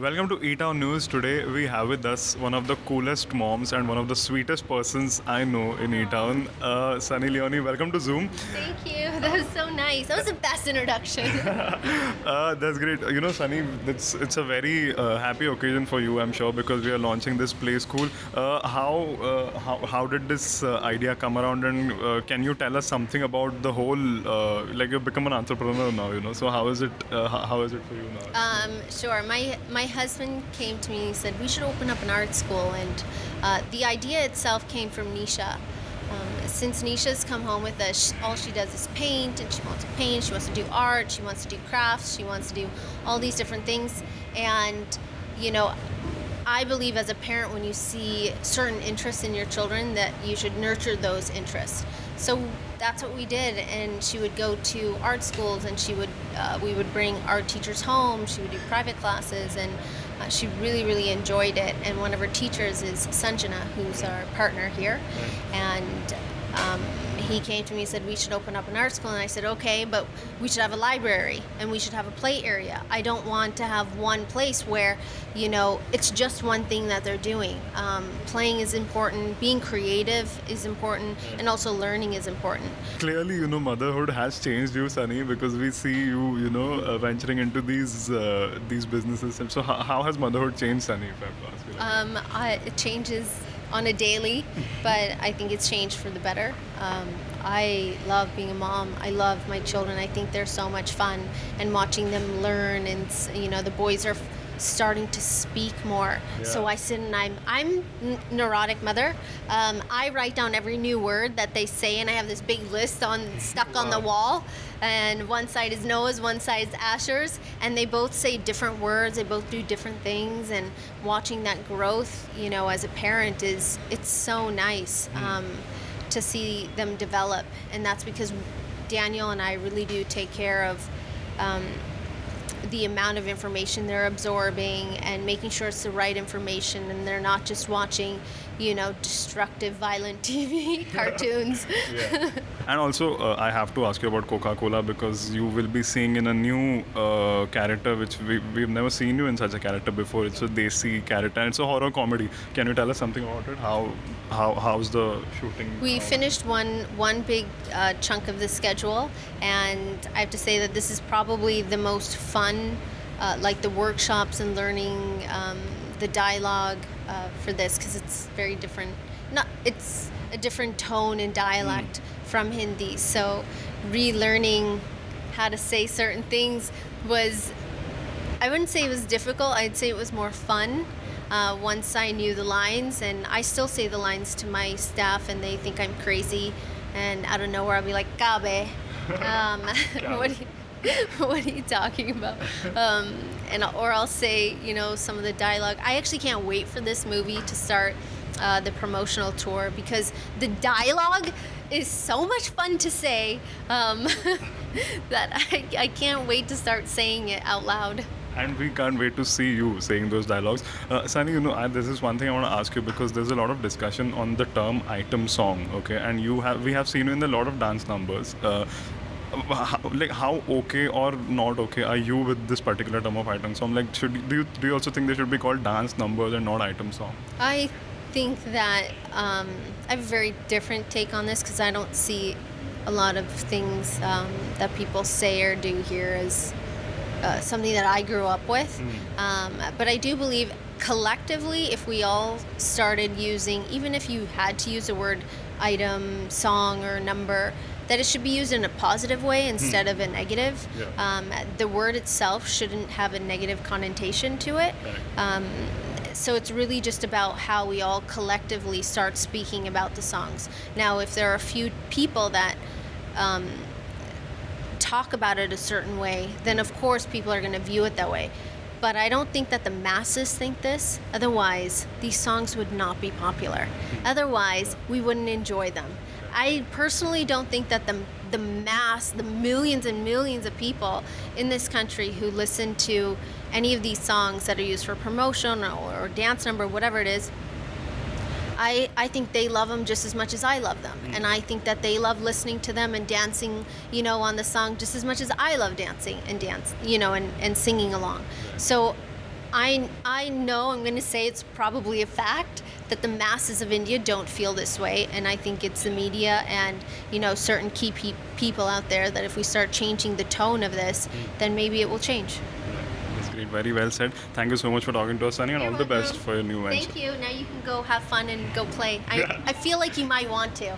Welcome to E Town News. Today we have with us one of the coolest moms and one of the sweetest persons I know in E Town, Sunny Leone. Welcome to Zoom. Thank you. That was so nice. That was the best introduction. That's great. You know, Sunny, it's a very happy occasion for you, I'm sure, because we are launching this play school. How did this idea come around, and can you tell us something about the whole? Like you've become an entrepreneur now, you know. So how is it? How is it for you now? Sure. My husband came to me and he said we should open up an art school, and the idea itself came from Nisha. Since Nisha's come home with us, all she does is paint, and she wants to paint, she wants to do art, she wants to do crafts, she wants to do all these different things. And, you know, I believe as a parent, when you see certain interests in your children, that you should nurture those interests. So that's what we did, and she would go to art schools, and we would bring art teachers home. She would do private classes, and she really enjoyed it. And one of her teachers is Sanjana, who's our partner here, and he came to me and said we should open up an art school, and I said okay, but we should have a library and we should have a play area. I don't want to have one place where, you know, it's just one thing that they're doing. Playing is important, being creative is important, and also learning is important. Clearly, you know, motherhood has changed you, Sunny, because we see you, you know, venturing into these businesses. And so, how has motherhood changed, Sunny? If I have to ask you that. It changes on a daily, but I think it's changed for the better. I love being a mom. I love my children. I think they're so much fun, and watching them learn. And you know, the boys are starting to speak more. Yeah. So I sit and I'm neurotic mother. I write down every new word that they say, and I have this big list stuck on the wall. And one side is Noah's, one side is Asher's, and they both say different words. They both do different things, and watching that growth, you know, as a parent it's so nice to see them develop. And that's because Daniel and I really do take care of the amount of information they're absorbing and making sure it's the right information, and they're not just watching, you know, destructive, violent TV cartoons. Yeah. And also, I have to ask you about Coca-Cola, because you will be seeing in a new character, which we've never seen you in such a character before. It's a Desi character, and it's a horror comedy. Can you tell us something about it? How's the shooting? We finished one big chunk of the schedule, and I have to say that this is probably the most fun, like the workshops and learning the dialogue for this, because it's very different. It's a different tone and dialect from Hindi. So relearning how to say certain things was, I wouldn't say it was difficult. I'd say it was more fun. Once I knew the lines, and I still say the lines to my staff, and they think I'm crazy, and out of nowhere I'll be like, "Kabe," what are you talking about? Or I'll say, you know, some of the dialogue. I actually can't wait for this movie to start the promotional tour, because the dialogue is so much fun to say that I can't wait to start saying it out loud. And we can't wait to see you saying those dialogues. Sunny, you know, this is one thing I want to ask you, because there's a lot of discussion on the term item song, okay? And we have seen you in a lot of dance numbers. How okay or not okay are you with this particular term of item song? Like, do you also think they should be called dance numbers and not item song? I think that I have a very different take on this, because I don't see a lot of things that people say or do here as something that I grew up with. But I do believe collectively, if we all started using, even if you had to use the word item, song, or number, that it should be used in a positive way instead of a negative. Yeah. The word itself shouldn't have a negative connotation to it. So it's really just about how we all collectively start speaking about the songs. Now, if there are a few people that talk about it a certain way, then of course people are going to view it that way. But I don't think that the masses think this. Otherwise, these songs would not be popular. Otherwise, we wouldn't enjoy them. I personally don't think that the mass, the millions and millions of people in this country who listen to any of these songs that are used for promotion or dance number, whatever it is, I think they love them just as much as I love them. And I think that they love listening to them and dancing, on the song just as much as I love dancing and and singing along. So I know I'm going to say it's probably a fact that the masses of India don't feel this way, and I think it's the media and certain key people out there that if we start changing the tone of this, then maybe it will change. That's great. Very well said. Thank you so much for talking to us, Sunny, and You're all the best welcome. for your new venture. Thank you. Now you can go have fun and go play. I feel like you might want to.